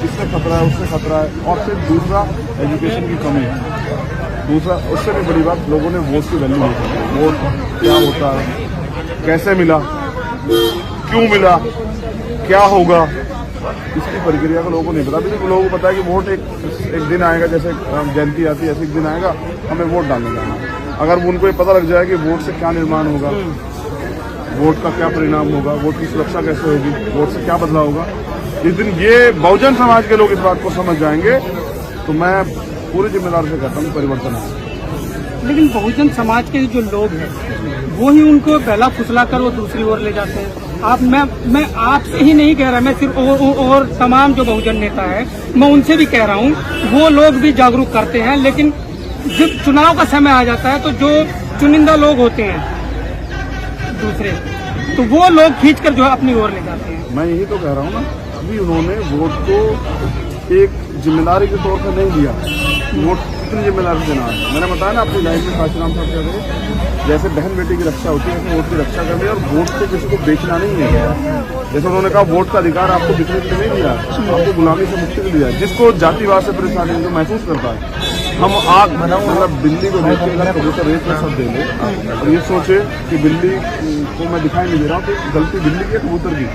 इससे खतरा है, उससे खतरा है। और फिर दूसरा एजुकेशन की कमी है। दूसरा उससे भी बड़ी बात, लोगों ने वोट की वैल्यू नहीं की। वोट क्या होता है, कैसे मिला, क्यों मिला, क्या होगा, इसकी प्रक्रिया को लोगों को नहीं पता। अभी तो लोगों को पता है कि वोट एक दिन आएगा, जैसे जयंती आती है ऐसे एक दिन आएगा, हमें वोट डालने जाना है। अगर उनको ये पता लग जाए कि वोट से क्या निर्माण होगा, वोट का क्या परिणाम होगा, वोट की सुरक्षा कैसे होगी, वोट से क्या बदलाव होगा, जिस दिन ये बहुजन समाज के लोग इस बात को समझ जाएंगे तो मैं पूरी जिम्मेदारी से कहता हूँ परिवर्तन है। लेकिन बहुजन समाज के जो लोग हैं वो ही उनको पहला फुसला कर वो दूसरी ओर ले जाते हैं। मैं आपसे ही नहीं कह रहा, मैं सिर्फ और तमाम जो बहुजन नेता है मैं उनसे भी कह रहा हूँ, वो लोग भी जागरूक करते हैं। लेकिन जब चुनाव का समय आ जाता है तो जो चुनिंदा लोग होते हैं दूसरे, तो वो लोग खींचकर जो है अपनी ओर ले जाते हैं। मैं यही तो कह रहा हूँ ना, अभी उन्होंने वोट को एक जिम्मेदारी के तौर पर नहीं लिया। वोट कितनी जिम्मेदारी देना है, मैंने बताया ना अपनी लाइफ में काशीराम साहब कह रहे, जैसे बहन बेटी की रक्षा होती है वैसे वोट की रक्षा करनी है। और वोट को किसी को बेचना नहीं है। जैसे उन्होंने कहा वोट का अधिकार आपको बिकने के लिए नहीं दिया, आपको गुलामी से मुक्ति के लिए दिया। जिसको जातिवाद से परेशानी जो महसूस करता है, हम आग मतलब बिल्ली को देख के अगर कबूतर रेत में सब दे ले और ये सोचे कि बिल्ली को मैं दिखाई नहीं दे रहा हूँ, तो गलती बिल्ली की कबूतर की।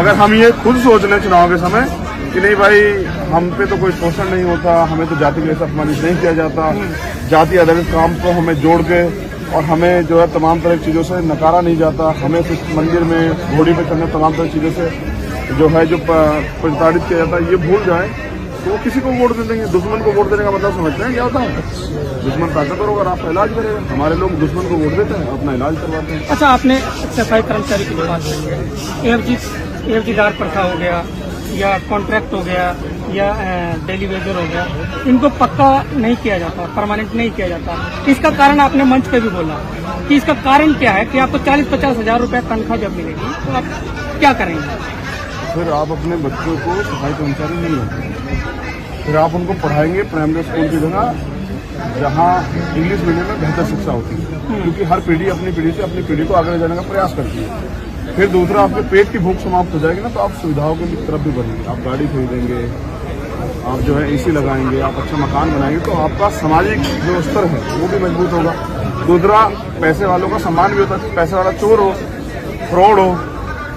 अगर हम ये खुद सोच लें चुनाव के समय कि नहीं भाई हम पे तो कोई शोषण नहीं होता, हमें तो जाति के लिए अपमानित नहीं किया जाता, जाति आधारित काम को हमें जोड़ के और हमें जो है तमाम तरह की चीज़ों से नकारा नहीं जाता, हमें सिर्फ मंदिर में घोड़ी पे चढ़ने तमाम तरह की चीज़ों से जो है जो प्रताड़ित किया जाता है, ये भूल जाए तो वो किसी को वोट दे देंगे। दुश्मन को वोट देने का मतलब समझते हैं क्या होता है? दुश्मन ताकतवर होगा, आपका इलाज करेगा। हमारे लोग दुश्मन को वोट देते हैं, अपना इलाज करवाते हैं। अच्छा, आपने सफाई कर्मचारी की बात की, एफजीदार प्रथा हो गया या कॉन्ट्रैक्ट हो गया या डेली वेजर हो गया, इनको पक्का नहीं किया जाता, परमानेंट नहीं किया जाता। इसका कारण आपने मंच पे भी बोला कि इसका कारण क्या है कि आपको 40-50 हजार रुपये तनख्वाह जब मिलेगी तो आप क्या करेंगे? फिर आप अपने बच्चों को सफाई कर्मचारी नहीं होते, फिर आप उनको पढ़ाएंगे प्राइमरी स्कूल की जगह जहाँ इंग्लिश मीडियम में बेहतर शिक्षा होती है, क्योंकि हर पीढ़ी अपनी पीढ़ी से अपनी पीढ़ी को आगे ले जाने का प्रयास करती है। फिर दूसरा, आपके पेट की भूख समाप्त हो जाएगी ना, तो आप सुविधाओं की तरफ भी बढ़ेंगे। आप गाड़ी खरीदेंगे, आप जो है एसी लगाएंगे, आप अच्छा मकान बनाएंगे, तो आपका सामाजिक जो स्तर है वो भी मजबूत होगा। दूसरा, पैसे वालों का सम्मान भी होता है। पैसे वाला चोर हो, फ्रॉड हो,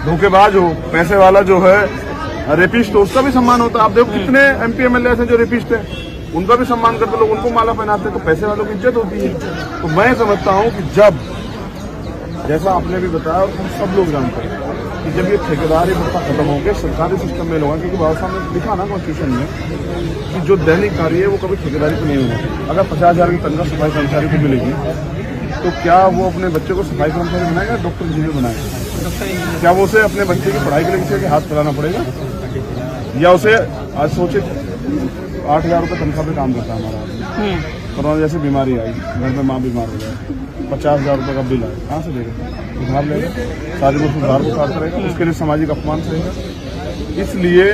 धोखेबाज हो, पैसे वाला जो है रेपिस्ट हो, उसका भी सम्मान होता है। आप देखो कितने MP MLA ऐसे जो रेपिस्ट है, उनका भी सम्मान करते लोग, उनको माला पहनाते, तो पैसे वालों की इज्जत होती है। तो मैं समझता हूँ कि जब, जैसा आपने भी बताया और हम सब लोग जानते हैं कि जब ये ठेकेदारी प्रथा खत्म हो गया, सरकारी सिस्टम में लोग, क्योंकि बाबा साहब ने लिखा ना कॉन्स्टिट्यूशन में कि जो दैनिक कार्य है वो कभी ठेकेदारी पर नहीं होगा। अगर 50,000 की तनख्वाह सफाई कर्मचारी को मिलेगी तो क्या वो अपने बच्चे को सफाई कर्मचारी बनाएगा, डॉक्टर इंजीनियर बनाएगा? क्या वो उसे अपने बच्चे की पढ़ाई के लिए किसी के हाथ फैलाना पड़ेगा? या उसे आज सोचे 8,000 रुपये तनख्वाह पे काम करता है हमारा आदमी, कोरोना जैसी बीमारी आई, घर में माँ बीमार हो जाए, 50,000 रुपये का बिल आए, कहाँ से देगा? उधार लेगा, सारी वो उधार को साथ करेगा, उसके लिए सामाजिक अपमान रहेगा। इसलिए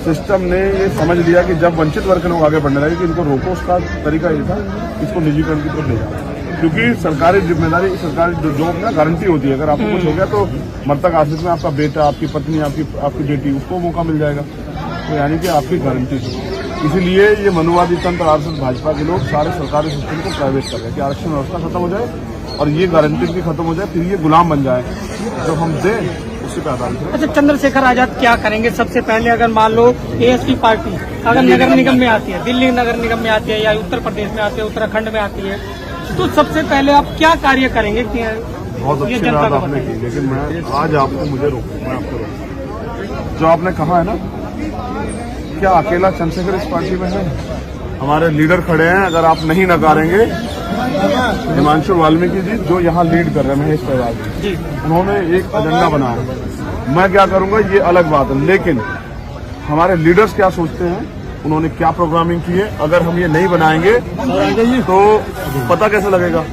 सिस्टम ने ये समझ लिया कि जब वंचित वर्ग के लोग आगे बढ़ने लगे कि इनको रोको, उसका तरीका ये था इसको निजीकरण की तरफ ले जाओ, क्योंकि सरकारी जिम्मेदारी, सरकारी जो जॉब ना गारंटी होती है। अगर आपको कुछ हो गया तो मृतक आश्रित में आपका बेटा, आपकी पत्नी, आपकी बेटी, उसको मौका मिल जाएगा, तो यानी कि आपकी गारंटी थी। इसीलिए ये मनुवादी तंत्र आरएसएस भाजपा के लोग सारे सरकारी सिस्टम को प्राइवेट कर रहे हैं कि आरक्षण व्यवस्था खत्म हो जाए और ये गारंटी भी खत्म हो जाए, फिर ये गुलाम बन जाए जो हम दें उसी पे आधारित है। अच्छा, चंद्रशेखर आजाद क्या करेंगे? सबसे पहले अगर मान लो ASP पार्टी अगर नगर निगम में आती है, दिल्ली नगर निगम में आती है या उत्तर प्रदेश में आती है, उत्तराखंड में आती है, तो सबसे पहले आप क्या कार्य करेंगे? बहुत अच्छी बात आपने की, लेकिन मैं आज आपको मुझे रोकूं, मैं आपको रोकूं। जो आपने कहा है ना, क्या अकेला चंद्रशेखर इस पार्टी में है? हमारे लीडर खड़े हैं, अगर आप नहीं नकारेंगे, हिमांशु वाल्मीकि जी जो यहाँ लीड कर रहे हैं, महेश पवार जी, उन्होंने एक एजेंडा बनाया। मैं क्या करूंगा ये अलग बात है, लेकिन हमारे लीडर्स क्या सोचते हैं, उन्होंने क्या प्रोग्रामिंग की है, अगर हम ये नहीं बनाएंगे तो पता कैसे लगेगा?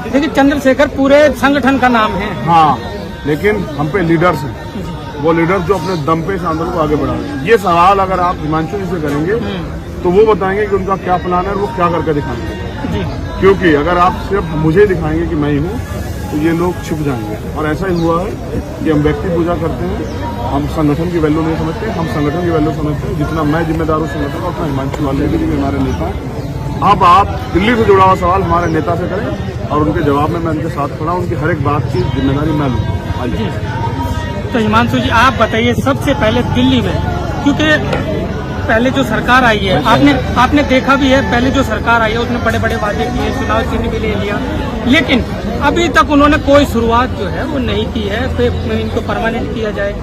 देखिए, चंद्रशेखर पूरे संगठन का नाम है। हाँ, लेकिन हम पे लीडर्स हैं, वो लीडर्स जो अपने दम पे इस आंदोलन को आगे बढ़ा रहे हैं। ये सवाल अगर आप हिमांशु जी से करेंगे तो वो बताएंगे कि उनका क्या प्लान है और वो क्या करके दिखाएंगे। क्योंकि अगर आप सिर्फ मुझे दिखाएंगे कि मैं ही हूँ, तो ये लोग छिप जाएंगे। और ऐसा ही हुआ है कि हम व्यक्ति पूजा करते हैं, हम संगठन की वैल्यू नहीं समझते, हम संगठन की वैल्यू समझते हैं। जितना मैं जिम्मेदार हूँ संगठन का, उतना हिमांशु वाले भी हमारे नेता हैं। अब आप दिल्ली से जुड़ा हुआ सवाल हमारे नेता से करें और उनके जवाब में मैं उनके साथ खड़ा हूं। उनकी हर एक बात की जिम्मेदारी मैं लूँ। तो हिमांशु जी आप बताइए, सबसे पहले दिल्ली में, क्योंकि पहले जो सरकार आई है, आपने देखा भी है, पहले जो सरकार आई है उसने बड़े बड़े वादे किए, चुनाव चिन्ह भी ले लिया, लेकिन अभी तक उन्होंने कोई शुरुआत जो है वो नहीं की है। फिर इनको परमानेंट किया जाए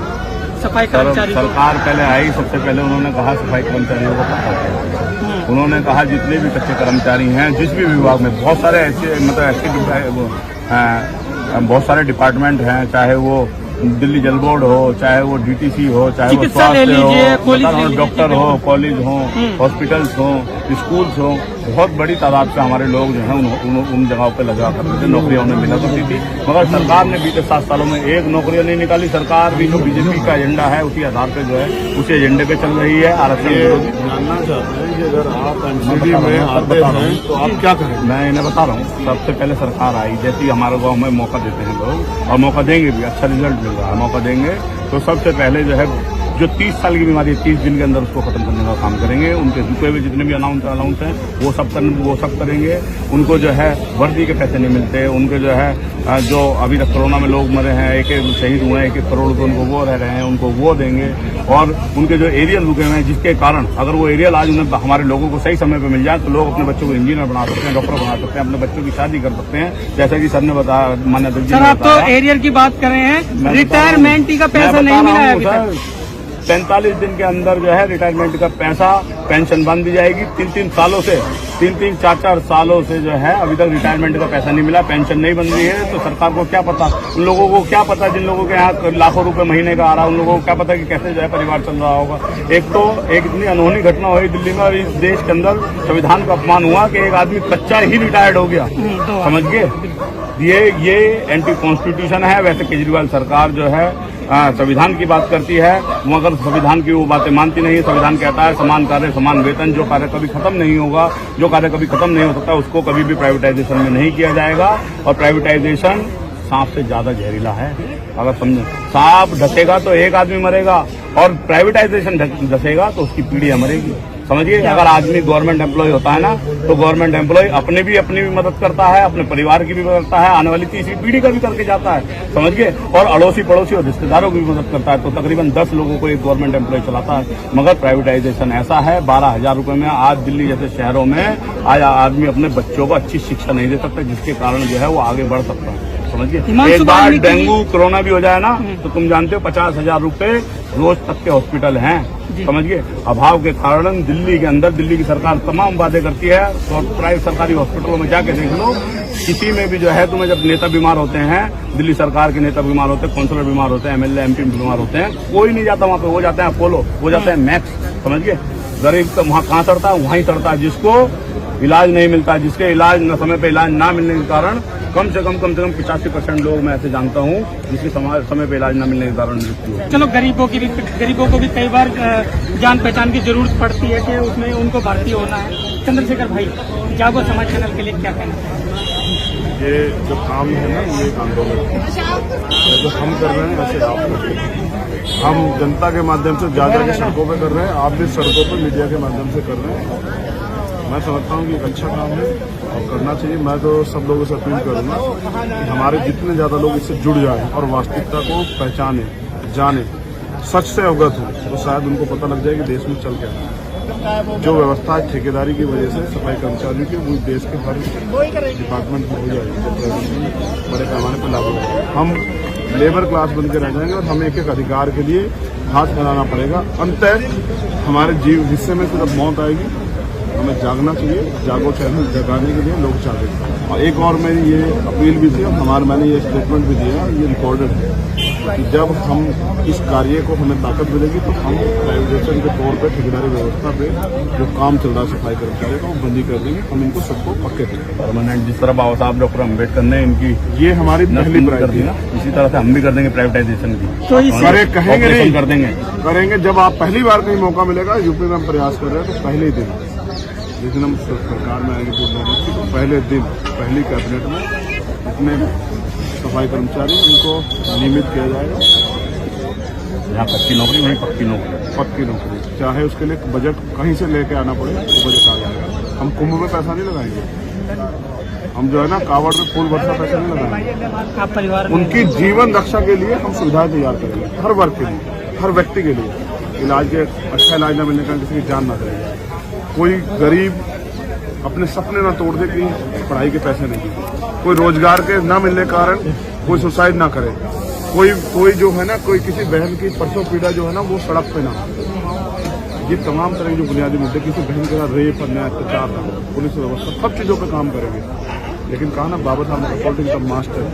सफाई कर्मचारी। सरकार पहले आई, सबसे पहले उन्होंने कहा सफाई कर्मचारियों को पक्का किया। उन्होंने कहा जितने भी कच्चे कर्मचारी हैं, जिस भी विभाग में, बहुत सारे ऐसे बहुत सारे डिपार्टमेंट हैं, चाहे वो दिल्ली जल बोर्ड हो, चाहे वो डीटीसी हो, चाहे वो स्वास्थ्य हो, डॉक्टर हो, कॉलेज हो, हॉस्पिटल्स हो, स्कूल्स हो, बहुत बड़ी तादाद से हमारे लोग जो हैं उन जगहों पे लगा करते थे, नौकरियां उन्हें मिला करती थी। मगर सरकार ने बीते 7 सालों में एक नौकरियां नहीं निकाली। सरकार भी जो बीजेपी का एजेंडा है उसी आधार पे जो है उसी एजेंडे पे चल रही है। आरक्षण जानना चाहते हैं कि अगर आप एनसीडी में आते हैं तो आप क्या करें? मैं इन्हें बता रहा हूँ, सबसे पहले सरकार आई, जैसे ही हमारे गाँव में मौका देते हैं लोग, और मौका देंगे भी, अच्छा रिजल्ट मिल रहा है, मौका देंगे तो सबसे पहले जो है जो 30 साल की बीमारी है 30 दिन के अंदर उसको खत्म करने का काम करेंगे। उनके रुपए हुए जितने भी अलाउंस हैं वो सब करेंगे। उनको जो है वर्दी के पैसे नहीं मिलते, उनके जो है जो अभी तक कोरोना में लोग मरे हैं, एक शहीद हुए हैं, 1 करोड़ रुपये उनको वो रह रहे हैं, उनको वो देंगे। और उनके जो एरियल रुके हुए हैं, जिसके कारण अगर वो एरियल आज उन्हें हमारे लोगों को सही समय पर मिल जाए तो लोग अपने बच्चों को इंजीनियर बना सकते हैं, डॉक्टर बना सकते हैं, अपने बच्चों की शादी कर सकते हैं, जैसा कि सर ने बताया, मान्य अध्यक्ष जी ने बताया। सर आप तो एरियल की बात कर रहे हैं, रिटायरमेंट का पैसा नहीं मिला है अभी तक। 45 दिन के अंदर जो है रिटायरमेंट का पैसा, पेंशन बंद दी जाएगी। 3-3 सालों से, 3-3, 4-4 सालों से जो है अभी तक रिटायरमेंट का पैसा नहीं मिला, पेंशन नहीं बन रही है। तो सरकार को क्या पता, उन लोगों को क्या पता जिन लोगों के यहाँ लाखों रुपए महीने का आ रहा है, उन लोगों को क्या पता कि कैसे जो है परिवार चल रहा होगा। एक इतनी अनहोनी घटना हुई दिल्ली में और इस देश के अंदर संविधान का अपमान हुआ कि एक आदमी कच्चा ही रिटायर्ड हो गया, समझ गए। ये एंटी कॉन्स्टिट्यूशन है। वैसे केजरीवाल सरकार जो है संविधान की बात करती है, मगर संविधान की वो बातें मानती नहीं। संविधान कहता है समान कार्य समान वेतन, जो कार्य कभी खत्म नहीं होगा, जो कार्य कभी खत्म नहीं हो सकता, उसको कभी भी प्राइवेटाइजेशन में नहीं किया जाएगा। और प्राइवेटाइजेशन सांप से ज्यादा जहरीला है। अगर समझे, सांप ढसेगा तो एक आदमी मरेगा और प्राइवेटाइजेशन ढसेगा तो उसकी पीढ़ियां मरेगी, समझिए। अगर आदमी गवर्नमेंट एम्प्लॉय होता है ना, तो गवर्नमेंट एम्प्लॉय अपनी भी मदद करता है, अपने परिवार की भी मदद करता है, आने वाली तीसरी पीढ़ी का भी करके जाता है, समझिए। और अड़ोसी पड़ोसी और रिश्तेदारों की भी मदद करता है। तो तकरीबन 10 लोगों को एक गवर्नमेंट एम्प्लॉय चलाता है। मगर प्राइवेटाइजेशन ऐसा है, 12,000 रुपए में आज दिल्ली जैसे शहरों में आज आदमी अपने बच्चों को अच्छी शिक्षा नहीं दे सकता, जिसके कारण जो है वो आगे बढ़ सकता है, समझिए। एक बार डेंगू कोरोना भी हो जाए ना, तो तुम जानते हो 50,000 रुपए रोज तक के हॉस्पिटल हैं, समझिए। अभाव के कारण दिल्ली के अंदर दिल्ली की सरकार तमाम बातें करती है। तो प्राइवेट सरकारी हॉस्पिटलों में जाके देख लो, किसी में भी जो है तुम्हें जब नेता बीमार होते हैं, दिल्ली सरकार के नेता बीमार होते हैं, काउंसलर बीमार होते हैं, एमएलए एमपी बीमार होते हैं, कोई नहीं जाता वहाँ पे। वो जाते हैं अपोलो, वो जाते हैं मैक्स, समझिए। गरीब का वहाँ कहाँ चढ़ता है, वहीं चढ़ता है। जिसको इलाज नहीं मिलता, जिसके इलाज न समय पे इलाज ना मिलने के कारण कम से कम 85% लोग मैं ऐसे जानता हूँ जिसके समय पे इलाज न मिलने के कारण मृत्यु। चलो गरीबों को भी कई बार जान पहचान की जरूरत पड़ती है कि उसमें उनको भर्ती होना है। चंद्रशेखर भाई, जागो समाज चैनल के लिए क्या कहना है? ये जो काम है ना, ये एक आंदोलन है। जो हम कर रहे हैं वैसे आप कर रहे हैं। हम जनता के माध्यम से जा सड़कों पे कर रहे हैं, आप भी सड़कों पे मीडिया के माध्यम से कर रहे हैं। मैं समझता हूँ कि एक अच्छा काम है और करना चाहिए। मैं तो सब लोगों से अपील करूंगा कि हमारे जितने ज्यादा लोग इससे जुड़ जाएं और वास्तविकता को पहचाने, जाने, सच से अवगत हो, तो शायद उनको पता लग जाए कि देश में चल क्या है। जो व्यवस्था है ठेकेदारी की वजह से सफाई कर्मचारियों की, वो देश के हर डिपार्टमेंट में हो जाएगी, बड़े पैमाने पर लागू होगा। हम लेबर क्लास बन के रह जाएंगे और हमें एक अधिकार के लिए हाथ फैलाना पड़ेगा। अंततः हमारे जीव हिस्से में सिर्फ मौत आएगी। हमें जागना चाहिए, जागो चैनल जगाने के लिए लोग जागे। और एक और मेरी ये अपील भी थी, और मैंने ये स्टेटमेंट भी दिया, ये रिकॉर्डेड है कि जब हम इस कार्य को हमें ताकत मिलेगी तो हम प्राइवेटाइजेशन के तौर पे ठेकेदारी व्यवस्था पे जो काम चल रहा है सफाई कर्मचारियों का, वो बंदी कर देंगे। हम इनको सबको पक्के देंगे परमानेंट। जिस तरह बाबा साहब डॉक्टर अम्बेडकर ने इनकी ये हमारी पहली प्रायोरिटी है, इसी तरह से हम भी कर देंगे प्राइवेटाइजेशन की। तो कहेंगे नहीं कर देंगे, करेंगे। जब आप पहली बार कहीं मौका मिलेगा, यूपी में हम प्रयास कर रहे हैं, तो पहले ही दिन लेकिन हम सरकार में आएंगे तो पहले दिन पहली कैबिनेट में इतने सफाई कर्मचारी उनको नियमित किया जाएगा। यहाँ कच्ची नौकरी वहीं पक्की नौकरी। पक्की नौकरी, चाहे उसके लिए बजट कहीं से लेके आना पड़े वो बजट आ जाएगा। हम कुंभ में पैसा नहीं लगाएंगे, हम जो है ना कावड़ में फूल वर्षा पैसा नहीं लगाएंगे। आप परिवार में उनकी जीवन रक्षा के लिए हम सुविधाएं तैयार करेंगे, हर वर्ग के लिए, हर व्यक्ति के लिए। इलाज के अच्छा इलाज न मिलने का किसी की जान ना जाए, कोई गरीब अपने सपने ना तोड़ दे कि पढ़ाई के पैसे नहीं, कोई रोजगार के न मिलने के कारण कोई सुसाइड ना करे, कोई जो है ना कोई किसी बहन की परसों पीड़ा जो है ना वो सड़क पे ना। ये तमाम तरह के जो बुनियादी मुद्दे, किसी बहन के साथ रेप अन्याय अत्याचार ना हो, पुलिस व्यवस्था सब चीजों पे काम करेंगे। लेकिन कहा ना बाबा साहब ने रिपोर्टिंग का मास्टर,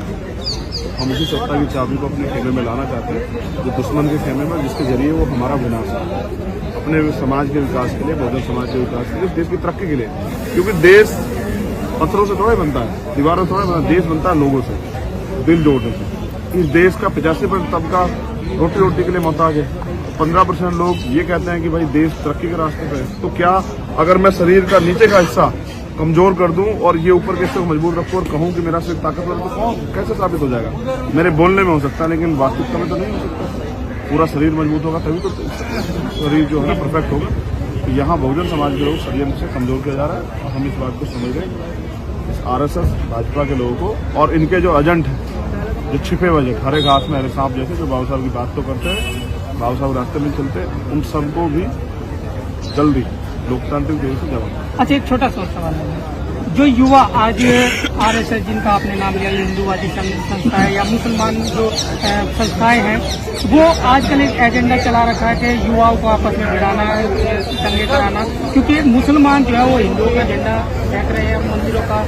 हम उसी सत्ता की चाबी को अपने खेमे में लाना चाहते हैं, जो दुश्मन के खेमे में, जिसके जरिए वो हमारा विनाश है, अपने समाज के विकास के लिए, बहुजन समाज के विकास के लिए, देश की तरक्की के लिए। क्योंकि देश पत्थरों से थोड़ा बनता है, दीवारों से थोड़ा बनता है, देश बनता है लोगों से, दिल जोड़ने से। इस देश का 85% तबका रोटी के लिए मोहताज है, 15% लोग ये कहते हैं कि भाई देश तरक्की के रास्ते पे है। तो क्या अगर मैं शरीर का नीचे का हिस्सा कमजोर कर दूं और ये ऊपर के हिस्से को मजबूत रखूं और कहूं कि मेरा सिर्फ ताकतवर, तो कौन कैसे साबित हो जाएगा? मेरे बोलने में हो सकता है, लेकिन वास्तविकता में तो नहीं हो सकता। पूरा शरीर मजबूत होगा तभी तो शरीर जो है ना परफेक्ट होगा। तो यहाँ बहुजन समाज के लोग षड्यंत्र से कमजोर किया जा रहा है और हम इस बात को समझ रहे हैं। इस RSS भाजपा के लोगों को और इनके जो एजेंट हैं, जो छिपे बजट, हरे घास में हरे सांप जैसे, जो बाबू साहब की बात तो करते हैं, बाबू साहब रास्ते में चलते हैं, उन सबको भी जल्दी लोकतांत्रिक देश से जवाब। अच्छा, एक छोटा सा सवाल है, जो युवा आज RSS जिनका आपने नाम लिया, हिंदूवादी संस्थाएं या मुसलमान जो संस्थाएं हैं, वो आजकल एक एजेंडा चला रखा है कि युवाओं को आपस में भिड़ाना, दंगे कराना, क्योंकि मुसलमान जो है वो हिंदुओं का झंडा फेंक रहे हैं मंदिरों का,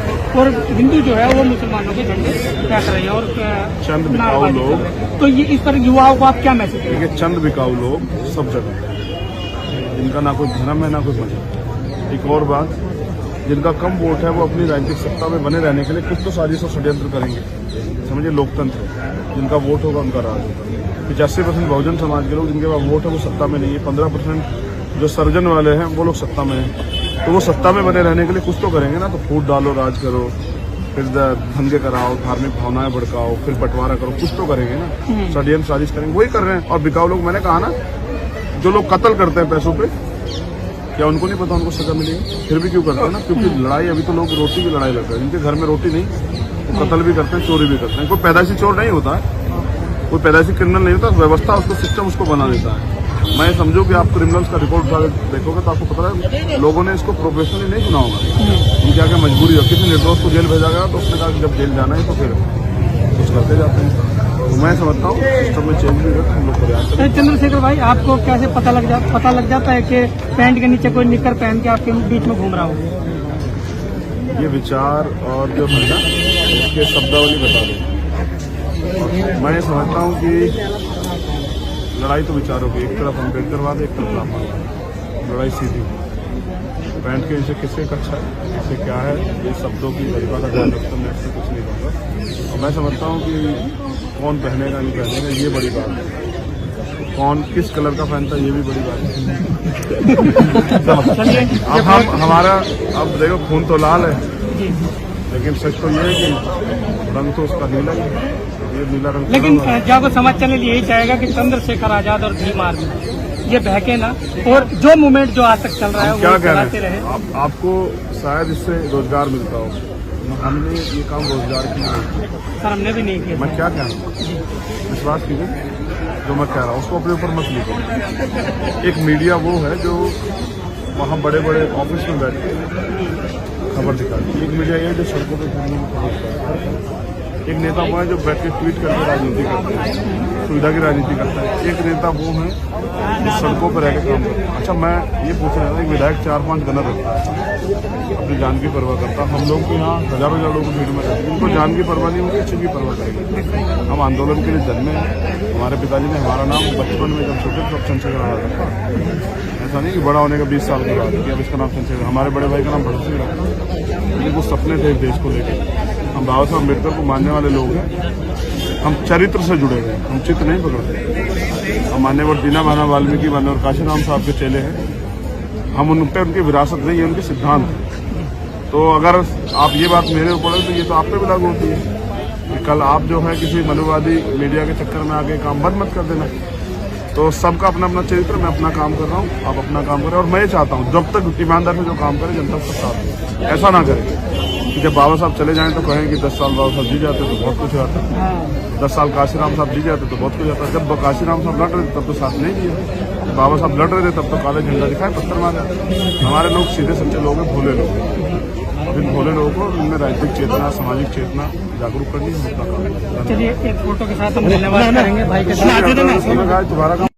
और हिंदू जो है वो मुसलमानों के झंडे फेंक रहे हैं और चंद बिकाऊ लोग। तो ये इस पर युवाओं को आप क्या मैसेज देंगे? चंद बिकाऊ लोग सब जगह, जिनका ना कोई धर्म है ना कोई मजहब। एक और बात, जिनका कम वोट है वो अपनी राजनीतिक सत्ता में बने रहने के लिए कुछ तो साजिश और षड्यंत्र करेंगे। समझिए, लोकतंत्र है, जिनका वोट होगा उनका राज होगा। 85% बहुजन समाज के लोग जिनके पास वोट है वो सत्ता में नहीं है, 15% जो सर्जन वाले हैं वो लोग सत्ता में हैं। तो वो सत्ता में बने रहने के लिए कुछ तो करेंगे ना। तो फूट डालो, राज करो, फिर दंगे कराओ, धार्मिक भावनाएं भड़काओ, फिर बंटवारा करो, कुछ तो करेंगे ना। षड्यंत्र साजिश करेंगे, वही कर रहे हैं। और बिकाऊ लोग, मैंने कहा ना, जो लोग कत्ल करते हैं पैसों पे, क्या उनको नहीं पता उनको सजा मिलेगी? फिर भी क्यों करते हैं ना? क्योंकि लड़ाई, अभी तो लोग रोटी की लड़ाई लड़ते हैं, जिनके घर में रोटी नहीं, वो कत्ल भी करते हैं, चोरी भी करते हैं। कोई पैदाइशी चोर नहीं होता है, कोई पैदाइशी क्रिमिनल नहीं होता, व्यवस्था उसको, सिस्टम उसको बना देता है। मैं समझो कि आप क्रिमिनल्स का रिपोर्ट उठा देखोगे तो आपको पता है लोगों ने इसको प्रोफेशनली नहीं सुना होगा, उनकी आगे मजबूरी है। किसी निर्दोष को जेल भेजा गया तो उसने कहा कि जब जेल जाना है तो फिर कुछ करते जाते हैं। तो मैं समझता हूँ सिस्टम में चेंज भी होगा, हम लोग प्रयास करें। चंद्रशेखर भाई, आपको कैसे पता लग जाता है कि पैंट के नीचे कोई निक्कर पहन के आपके बीच में घूम रहा हो? ये विचार और जो है ना उसके शब्दावली बता दें। मैं समझता हूँ कि लड़ाई तो विचारों की, एक तरफ अम्बेडकरवाद, एक तरफ रामवाद। लड़ाई सीधी, पैंट के नीचे किससे कच्छा है, किससे क्या है, ये शब्दों की गरिमा का ध्यान रखता मैं इससे कुछ नहीं कहूँगा। और मैं समझता हूँ कि कौन पहनेगा नहीं पहनेगा ये बड़ी बात है, कौन किस कलर का पहनता है ये भी बड़ी बात है। अब हम हमारा, अब देखो खून तो लाल है, लेकिन सच तो ये है कि रंग तो उसका नीला ही है, ये नीला रंग। लेकिन जागो समाज चैनल यही चाहेगा कि चंद्रशेखर आजाद और भीम आर्मी ये बहके ना, और जो मूवमेंट जो आज तक चल रहा है वो चलाते रहे। आपको शायद इससे रोजगार मिलता हो, हमने ये काम रोजगार के लिए सर हमने भी नहीं किया। मैं क्या कह रहा हूँ, विश्वास कीजिए, जो मैं कह रहा हूँ उसको अपने ऊपर मत लीजिए। एक मीडिया वो है जो वहाँ बड़े बड़े ऑफिस में बैठ के खबर दिखाती है, एक मीडिया ये जो सड़कों पर घूमने में खबर दिखाता है, एक नेता वो है जो बैठ के ट्वीट करके राजनीति करता है, सुविधा की राजनीति करता है, एक नेता वो है जो सड़कों पर रहकर काम करता है। अच्छा, मैं ये पूछ रहा था, एक विधायक 4-5 गनर रखता है, अपनी जान की परवाह करता है। हम लोग तो यहाँ हजारों लोगों को भीड़ में रहते हैं, उनको जान की परवाह नहीं होगी, अच्छी की परवाह करेंगे। हम आंदोलन के लिए जन्मे हैं, हमारे पिताजी ने हमारा नाम बचपन में जब छोटे तब चंद्रशेखर आजाद रखा। ऐसा नहीं कि बड़ा होने का 20 साल के बाद कि अब इसका नाम चंद्रशेखर, हमारे बड़े भाई का नाम भगत सिंह रखा। ये वो सपने थे देश को लेकर। हम बाबा साहब अम्बेडकर को मानने वाले लोग हैं, हम चरित्र से जुड़े हुए हैं, हम चित्र नहीं पकड़ते। हम मान्यवर दीना भाना वाल्मीकि, मान्यवर काशीराम साहब के चेले हैं, हम उन पर उनकी विरासत नहीं है, उनके सिद्धांत। तो अगर आप ये बात मेरे ऊपर है तो ये तो आप पे भी लागू होती है। कि कल आप जो है किसी मनुवादी मीडिया के चक्कर में आके काम बंद मत कर देना। तो सबका अपना अपना चरित्र, मैं अपना काम कर रहा हूँ, आप अपना काम करें। और मैं ये चाहता हूँ जब तक ईमानदार से जो काम करे जनता उसका साथ दे। ऐसा ना करें कि जब बाबा साहब चले जाएं तो कहें कि 10 साल बाबा साहब जी जाते तो बहुत कुछ हो जाता, 10 साल काशीराम साहब जी जाते तो बहुत कुछ होता। जब काशीराम साहब लड़ रहे थे तब तो साथ नहीं दिया, बाबा साहब लड़ रहे थे तब तो काले झंडा दिखाए, पत्थर मारे। हमारे लोग सीधे सच्चे लोग हैं, भोले लोग हैं। इन भोले लोगों को इनमें राजनीतिक चेतना, सामाजिक चेतना जागरूक करनी है, अपना काम। चलिए एक फोटो के साथ हम धन्यवाद करेंगे भाई के साथ। तुम्हारा काम